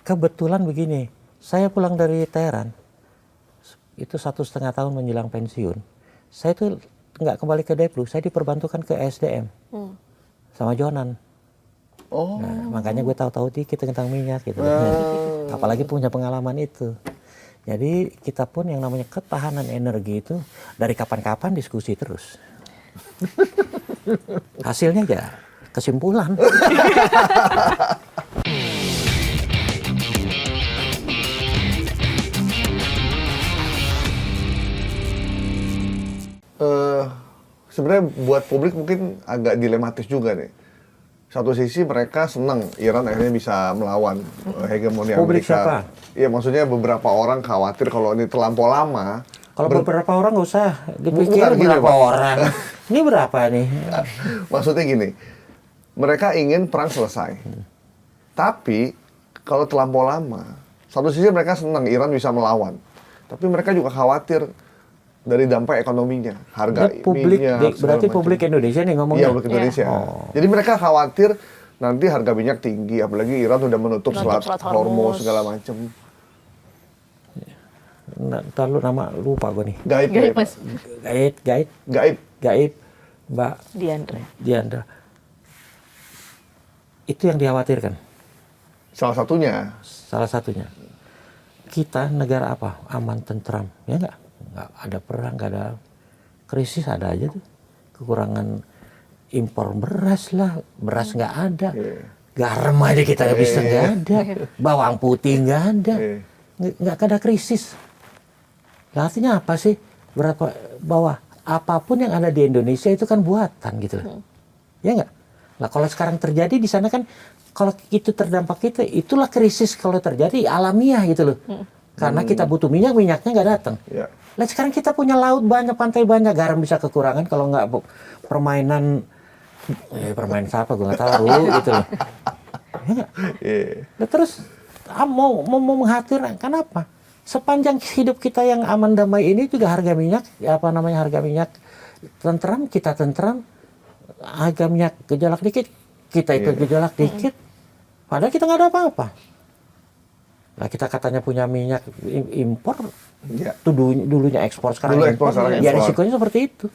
kebetulan begini, saya pulang dari Teheran, itu 1,5 tahun menjelang pensiun, saya tuh nggak kembali ke Deplu, saya diperbantukan ke SDM sama Jonan. Oh. Nah, makanya gue tahu-tahu dikit tentang minyak gitu. Apalagi punya pengalaman itu. Jadi kita pun yang namanya ketahanan energi itu dari kapan-kapan diskusi terus. Hasilnya ya kesimpulan. Sebenarnya buat publik mungkin agak dilematis juga nih. Satu sisi mereka senang Iran akhirnya bisa melawan hegemoni Publik Amerika. siapa? Iya, maksudnya beberapa orang khawatir kalau ini terlampau lama. Kalau beberapa orang nggak usah dipikir Bukan gini, berapa Pak. orang. Ini berapa nih? Maksudnya gini, mereka ingin perang selesai. Tapi kalau terlampau lama, satu sisi mereka senang Iran bisa melawan. Tapi mereka juga khawatir dari dampak ekonominya, harga Publik, minyak. berarti publik Indonesia nih ngomongnya. Iya, publik Indonesia. Jadi mereka khawatir nanti harga minyak tinggi, apalagi Iran sudah menutup Selat Hormuz segala macam. Ntar lu nama lupa gue nih. Gaib. Mas Gaib. Mbak Diandra. Itu yang dikhawatirkan. Salah satunya. Kita negara apa? Aman, tentram. Ya nggak ada perang, nggak ada krisis, ada aja tuh. Kekurangan impor beras lah. Beras nggak ada. Garam aja kita nggak bisa, nggak ada. Bawang putih nggak ada. Nggak ada krisis. Nah, artinya apa sih? Bahwa apapun yang ada di Indonesia itu kan buatan gitu loh. Ya nggak? Nah, kalau sekarang terjadi di sana kan, kalau itu terdampak kita, itulah krisis kalau terjadi alamiah gitu loh. Karena kita butuh minyak, minyaknya nggak datang. Nah, sekarang kita punya laut banyak, pantai banyak, garam bisa kekurangan kalau nggak permainan siapa gue nggak tahu gitu loh. Ya nggak? Nah, terus mau mengkhawatirkan kenapa? Sepanjang hidup kita yang aman damai ini juga harga minyak, harga minyak tentram, kita tentram, harga minyak gejolak dikit, kita ikut gejolak dikit, padahal kita nggak ada apa-apa. Nah, kita katanya punya minyak impor, dulunya ekspor, sekarang impor. Ya risikonya seperti itu.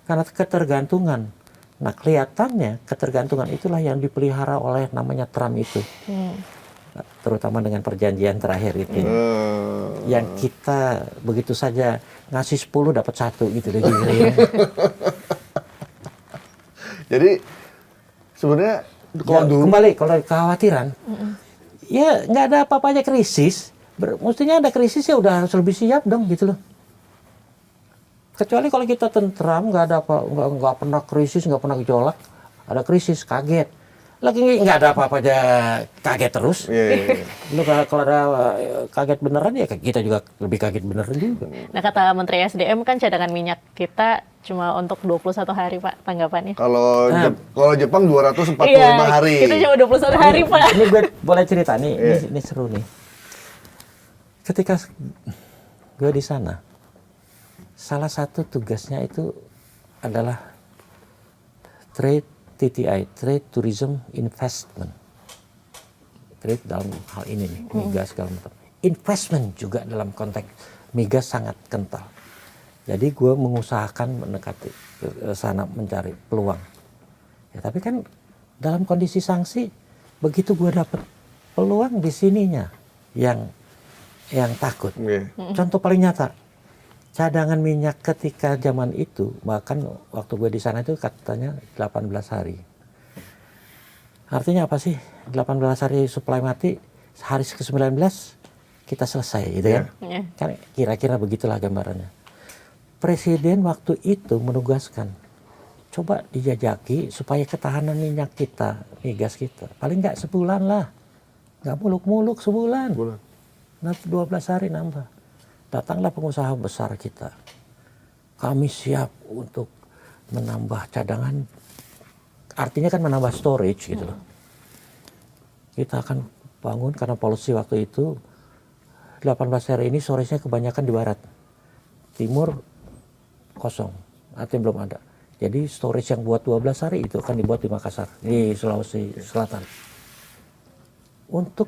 Karena ketergantungan. Nah, kelihatannya ketergantungan itulah yang dipelihara oleh namanya Trump itu. Terutama dengan perjanjian terakhir itu. Yang kita begitu saja ngasih 10 dapat 1 gitu loh. Jadi sebenarnya kembali kalau kekhawatiran, ya nggak ada apa-apa aja krisis. Mestinya ada krisis ya udah harus lebih siap dong gitu loh. Kecuali kalau kita tentram, nggak ada apa, nggak pernah krisis, nggak pernah gejolak, ada krisis kaget. Lagi nggak ada apa-apa aja kaget terus. Lu kalau ada kaget beneran ya kita juga lebih kaget beneran juga. Nah, kata Menteri SDM kan cadangan minyak kita cuma untuk 21 hari, Pak, tanggapannya. Kalau Jepang 245 hari. Kita cuma 21 hari, Pak. Ini gue boleh cerita nih, ini seru nih. Ketika gue di sana, salah satu tugasnya itu adalah TTI, Trade Tourism Investment. Trade dalam hal ini nih, migas segala macam. Investment juga dalam konteks migas sangat kental. Jadi gue mengusahakan mendekati ke sana mencari peluang. Ya, tapi kan dalam kondisi sanksi, begitu gue dapet peluang di sininya yang takut. Contoh paling nyata, cadangan minyak ketika zaman itu, bahkan waktu gue di sana itu katanya 18 hari. Artinya apa sih? 18 hari supply mati, hari ke-19 kita selesai gitu kan. Kan kira-kira begitulah gambarannya. Presiden waktu itu menugaskan, coba dijajaki supaya ketahanan minyak kita, migas kita, paling nggak sebulan lah. Nggak muluk-muluk sebulan. 12 hari nambah. Datanglah pengusaha besar kita. Kami siap untuk menambah cadangan. Artinya kan menambah storage gitu loh. Kita akan bangun karena polusi waktu itu 18 hari ini storage-nya kebanyakan di barat. Timur kosong. Artinya belum ada. Jadi storage yang buat 12 hari itu akan dibuat di Makassar, di Sulawesi Selatan. Untuk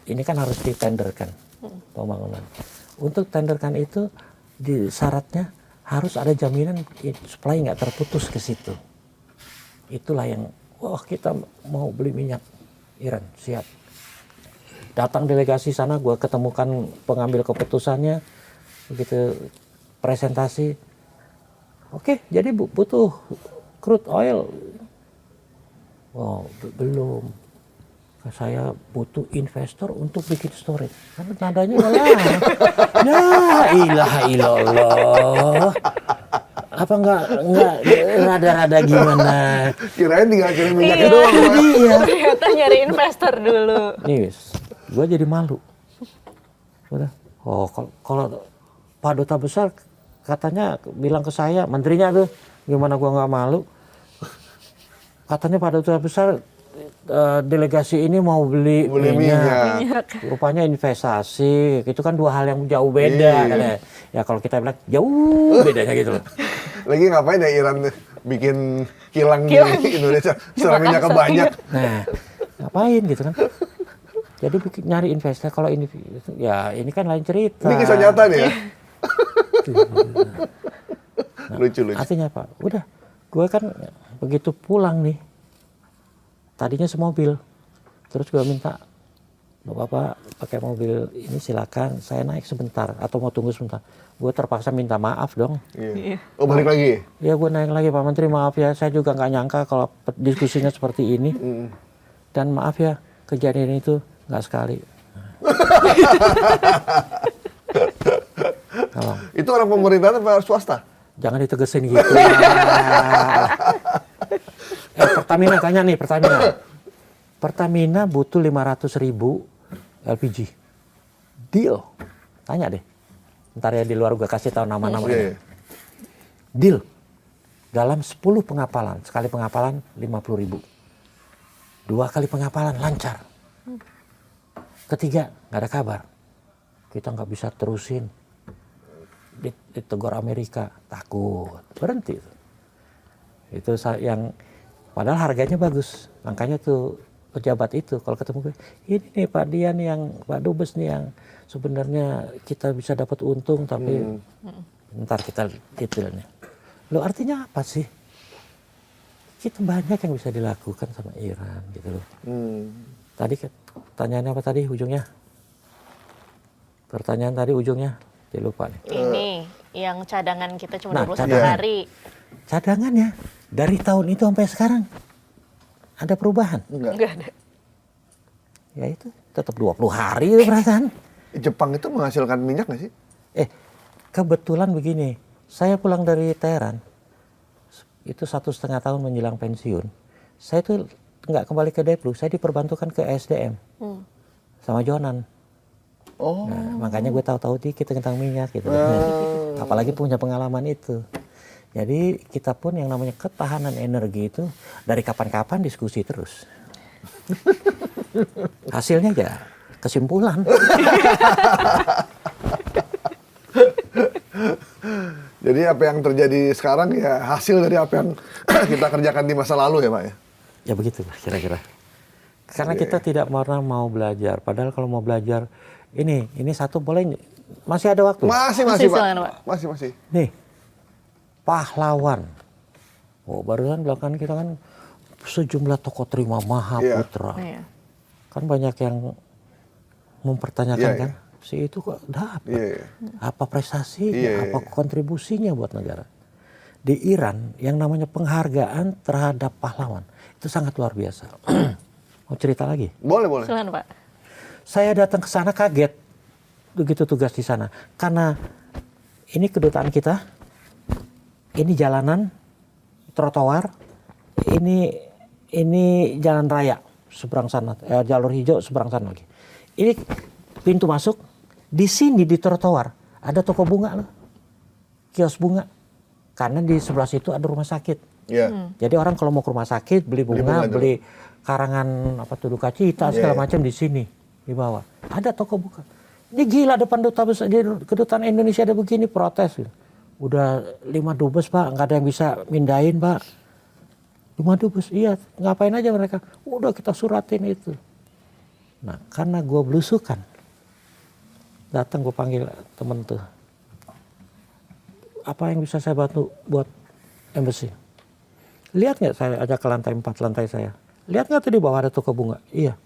ini kan harus ditenderkan pembangunan. Untuk tenderkan itu di syaratnya harus ada jaminan supaya nggak terputus ke situ. Itulah yang, wah kita mau beli minyak Iran, siap. Datang delegasi sana, gue ketemukan pengambil keputusannya, begitu presentasi, oke, jadi butuh crude oil. Oh, belum. Saya butuh investor untuk bikin storage. Kan nadanya udah lah. Nah, ilaha illallah. Apa enggak rada-rada gimana? Kirain tinggal kirim minyaknya Iya. doang. Pak. Iya. Ternyata nyari investor dulu. Nih, gue jadi malu. Udah. Oh, kalau Pak Duta Besar katanya bilang ke saya, menterinya tuh, gimana gua nggak malu? Katanya Pak Duta Besar delegasi ini mau beli minyak. Rupanya investasi, itu kan dua hal yang jauh beda. Iya. Kan ya. Ya kalau kita bilang jauh bedanya gitu loh. Lagi ngapain ya Iran bikin kilang di Indonesia? Secara minyaknya banyak. Nah, ngapain gitu kan? Jadi nyari investor, kalau ini ya ini kan lain cerita. Ini kisah nyata nih ya. Lucu. Artinya apa? Udah, gue kan begitu pulang nih, tadinya semobil, terus gue minta, Bapak pakai mobil ini silakan, saya naik sebentar atau mau tunggu sebentar. Gue terpaksa minta maaf dong. Iya. Oh balik lagi? Ya gue naik lagi, Pak Menteri maaf ya, saya juga nggak nyangka kalau diskusinya seperti ini. Dan maaf ya, kejadian itu nggak sekali. Tolong. Itu orang pemerintahan apa swasta? Jangan ditegesin gitu. Pertamina tanya nih, Pertamina butuh 500.000 LPG. Deal. Tanya deh. Ntar ya di luar gue kasih tahu nama-nama. Iya. Deal. Dalam 10 pengapalan, sekali pengapalan 50.000. 2 kali pengapalan lancar. Ketiga, nggak ada kabar. Kita nggak bisa terusin. Ditegur Amerika, takut, berhenti. Itu yang padahal harganya bagus. Makanya tuh pejabat itu kalau ketemu gue, ini nih Pak Dian yang Pak Dubes nih yang sebenarnya kita bisa dapat untung tapi ntar kita detailnya. Lo artinya apa sih? Kita banyak yang bisa dilakukan sama Iran gitu loh. Tadi pertanyaannya apa tadi ujungnya? Pertanyaan tadi ujungnya, saya lupa nih. Ini yang cadangan kita cuma Nah, 21 cadangan. hari. Cadangannya dari tahun itu sampai sekarang ada perubahan? Enggak ada. Ya itu tetap 20 hari itu perasaan. Jepang itu menghasilkan minyak nggak sih? Kebetulan begini, saya pulang dari Teheran, itu 1,5 tahun menjelang pensiun. Saya tuh nggak kembali ke Deplu, saya diperbantukan ke SDM sama Jonan. Oh. Nah, makanya gue tahu-tahu dikit tentang minyak gitu. Apalagi punya pengalaman itu. Jadi kita pun yang namanya ketahanan energi itu dari kapan-kapan diskusi terus. Hasilnya ya kesimpulan. Jadi apa yang terjadi sekarang ya hasil dari apa yang kita kerjakan di masa lalu ya Pak ya? Ya begitu kira-kira. Karena kita tidak pernah mau belajar. Padahal kalau mau belajar, ini satu boleh, masih ada waktu. Masih Masih Pak. silakan, Pak. Masih. Nih, pahlawan. Oh, barusan belakangan kita kan sejumlah tokoh terima Mahaputra. Iya. Kan banyak yang mempertanyakan Iya, kan, si itu kok dapat? Iya. Apa prestasinya? Iya. Apa kontribusinya buat negara? Di Iran yang namanya penghargaan terhadap pahlawan itu sangat luar biasa. Mau cerita lagi? Boleh. Silakan, Pak. Saya datang ke sana kaget begitu tugas di sana karena ini kedutaan kita, ini jalanan, trotoar, ini jalan raya seberang sana, jalur hijau seberang sana lagi. Ini pintu masuk, di sini di trotoar ada toko bunga loh, kios bunga, karena di sebelah situ ada rumah sakit. Iya. Jadi orang kalau mau ke rumah sakit beli bunga, bunga beli karangan apa tuh duka cita segala macam di sini di bawah. Ada toko buka. Ini gila depan duta besar, kedutaan Indonesia ada begini protes. Udah 5 dubes Pak, nggak ada yang bisa mindahin Pak. 5 dubes, iya ngapain aja mereka? Udah kita suratin itu. Nah, karena gue belusukan, datang gue panggil temen tuh, apa yang bisa saya bantu buat embassy? Lihat nggak saya ajak ke lantai 4 lantai saya? Lihat nggak tuh di bawah ada toko bunga? Iya.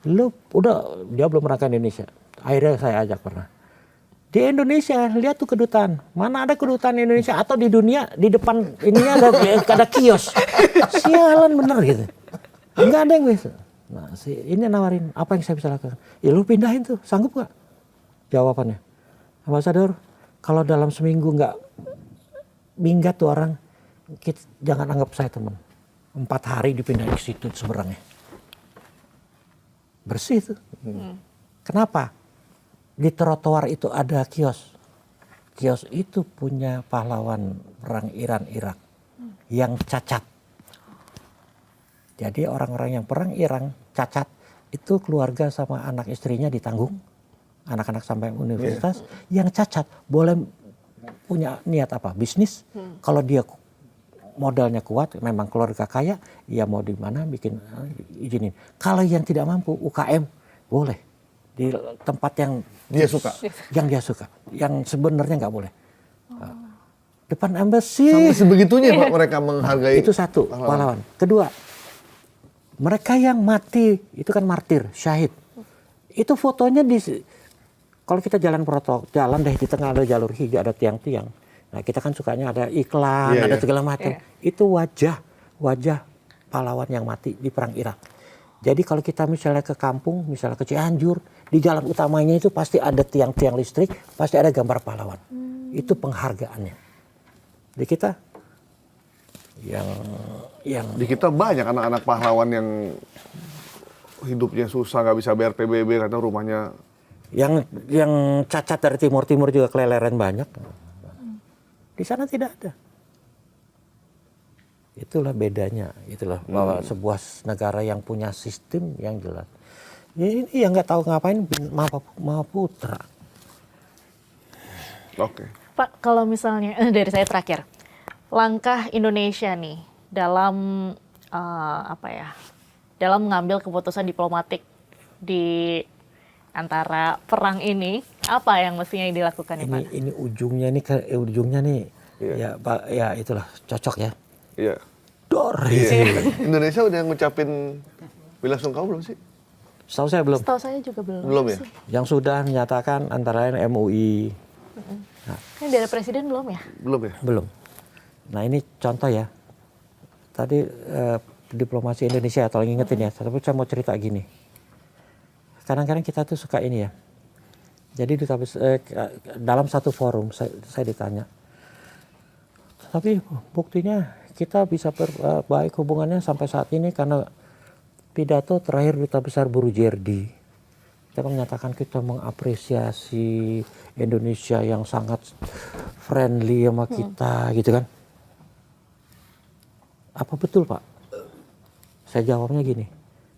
Lu udah, dia belum pernah ke Indonesia. Akhirnya saya ajak pernah. Di Indonesia, lihat tuh kedutaan. Mana ada kedutaan Indonesia atau di dunia, di depan ininya ada kios. Sialan bener gitu. Enggak ada yang bisa. Nah, ini nawarin, apa yang saya bisa lakukan? Ya lu pindahin tuh, sanggup gak? Jawabannya, ambasador, kalau dalam seminggu nggak minggat tuh orang, jangan anggap saya teman. 4 hari dipindahin ke situ seberangnya. Bersih tuh. Kenapa? Di trotoar itu ada kios. Kios itu punya pahlawan perang Iran-Irak yang cacat. Jadi orang-orang yang perang Iran cacat itu keluarga sama anak istrinya ditanggung. Anak-anak sampai universitas. Yang cacat boleh punya niat apa? Bisnis. Kalau dia modalnya kuat, memang keluarga kaya, ya mau di mana bikin izinin. Kalau yang tidak mampu, UKM boleh di tempat yang Dia suka. yang dia suka, yang sebenarnya nggak boleh. Depan embassy. Sampai sebegitunya Pak mereka menghargai. Itu satu pahlawan. Kedua, mereka yang mati itu kan martir, syahid. Itu fotonya kalau kita jalan protokol, jalan deh di tengah ada jalur hijau, ada tiang-tiang. Nah, kita kan sukanya ada iklan, ada segala macam. Itu wajah pahlawan yang mati di perang Irak. Jadi kalau kita misalnya ke kampung, misalnya ke Cianjur, di jalan utamanya itu pasti ada tiang-tiang listrik, pasti ada gambar pahlawan. Itu penghargaannya. Di kita yang Di kita banyak anak-anak pahlawan yang hidupnya susah, nggak bisa bayar PBB karena rumahnya. yang cacat dari timur juga keleleren banyak. Di sana tidak ada. Itulah bedanya, itulah bahwa sebuah negara yang punya sistem yang jelas. Ini yang nggak tahu ngapain mau putra. Oke. Pak, kalau misalnya dari saya terakhir, langkah Indonesia nih dalam dalam mengambil keputusan diplomatik di antara perang ini, apa yang mestinya dilakukan nih Pak? Ini ujungnya nih ya Pak, ya itulah cocok ya. Iya. Indonesia udah ngucapin bela sungkawa belum sih? Setahu saya belum. Setahu saya juga belum. Belum ya? sih. Yang sudah menyatakan antara lain MUI. Ini dari Presiden belum ya? Belum ya? Belum. Nah ini contoh ya. Tadi diplomasi Indonesia, tolong ingetin ya. Tapi saya mau cerita gini. Kadang-kadang kita tuh suka ini ya. Jadi dalam satu forum saya ditanya. Tapi buktinya kita bisa baik hubungannya sampai saat ini karena pidato terakhir Duta Besar Burujerdi. Kita menyatakan kita mengapresiasi Indonesia yang sangat friendly sama kita gitu kan. Apa betul Pak? Saya jawabnya gini.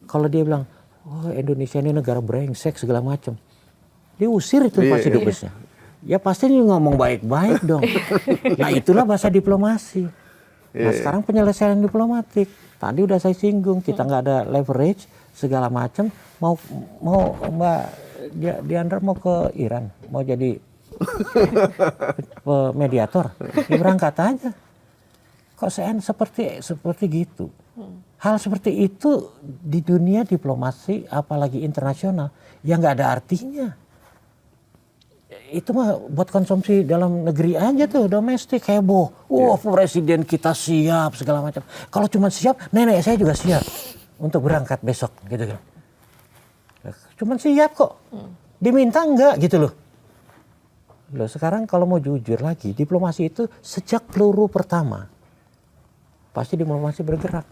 Kalau dia bilang, oh Indonesia ini negara brengsek segala macam. Diusir itu pasti dubesnya. Ya pasti dia ngomong baik-baik dong. Nah itulah bahasa diplomasi. Nah sekarang penyelesaian diplomatik. Tadi udah saya singgung, kita nggak ada leverage segala macam. Mau Mbak Diandra mau ke Iran, mau jadi mediator, ya berangkat aja. Kok seperti gitu. Hal seperti itu di dunia diplomasi, apalagi internasional, ya nggak ada artinya. Itu mah buat konsumsi dalam negeri aja tuh, domestik heboh. Presiden kita siap segala macam. Kalau cuma siap, nenek saya juga siap untuk berangkat besok gitu kan. Cuman siap kok. Diminta enggak gitu loh. Loh sekarang kalau mau jujur lagi, diplomasi itu sejak peluru pertama pasti diplomasi bergerak.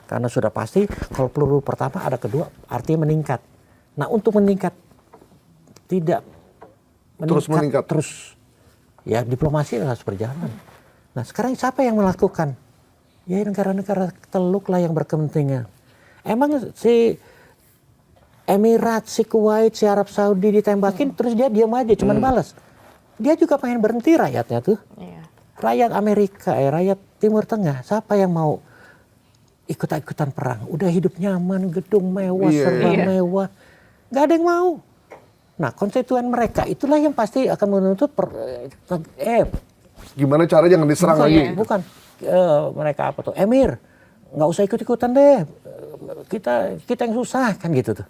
Karena sudah pasti kalau peluru pertama ada kedua, artinya meningkat. Nah untuk meningkat tidak meningkat terus, ya diplomasi harus berjalan. Nah sekarang siapa yang melakukan? Ya negara-negara teluk lah yang berkepentingan. Emang si Emirat, si Kuwait, si Arab Saudi ditembakin terus dia diam aja cuman balas. Dia juga pengen berhenti rakyatnya tuh. Rakyat Amerika, rakyat Timur Tengah, siapa yang mau ikut-ikutan perang. Udah hidup nyaman, gedung mewah, Iya, serba iya. mewah. Nggak ada yang mau. Nah, konstituen mereka itulah yang pasti akan menuntut Gimana cara jangan diserang Bukan, lagi? ya. bukan mereka apa tuh? Emir, nggak usah ikut-ikutan deh. Kita yang susah kan gitu tuh.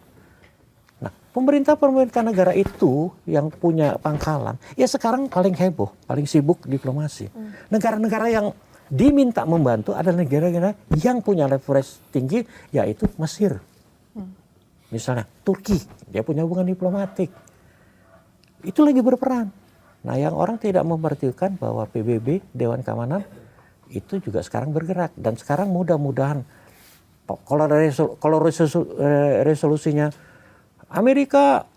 Nah, pemerintah negara itu yang punya pangkalan, ya sekarang paling heboh, paling sibuk diplomasi. Negara-negara yang diminta membantu adalah negara-negara yang punya leverage tinggi, yaitu Mesir. Misalnya Turki, dia punya hubungan diplomatik. Itu lagi berperan. Nah, yang orang tidak memperhatikan bahwa PBB, Dewan Keamanan, itu juga sekarang bergerak. Dan sekarang mudah-mudahan, kalau resolusinya Amerika,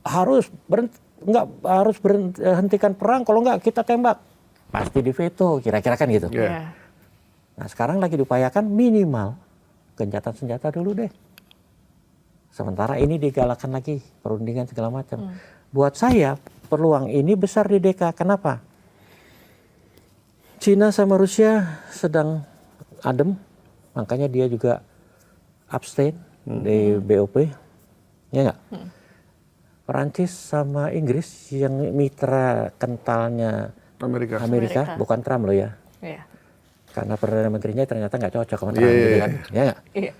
harus berhentikan perang, kalau enggak kita tembak. Pasti diveto, kira-kira kan gitu. Iya. Iya. Nah, sekarang lagi diupayakan minimal gencatan senjata dulu deh. Sementara ini digalakan lagi perundingan segala macam. Buat saya peluang ini besar di DK. Kenapa? Cina sama Rusia sedang adem, makanya dia juga abstain di BOP, ya nggak? Perancis sama Inggris yang mitra kentalnya Amerika. Amerika. bukan Trump loh ya, Iya. karena perdana menterinya ternyata nggak cocok sama Trump, Iya, gitu iya, kan? Ya nggak? Iya.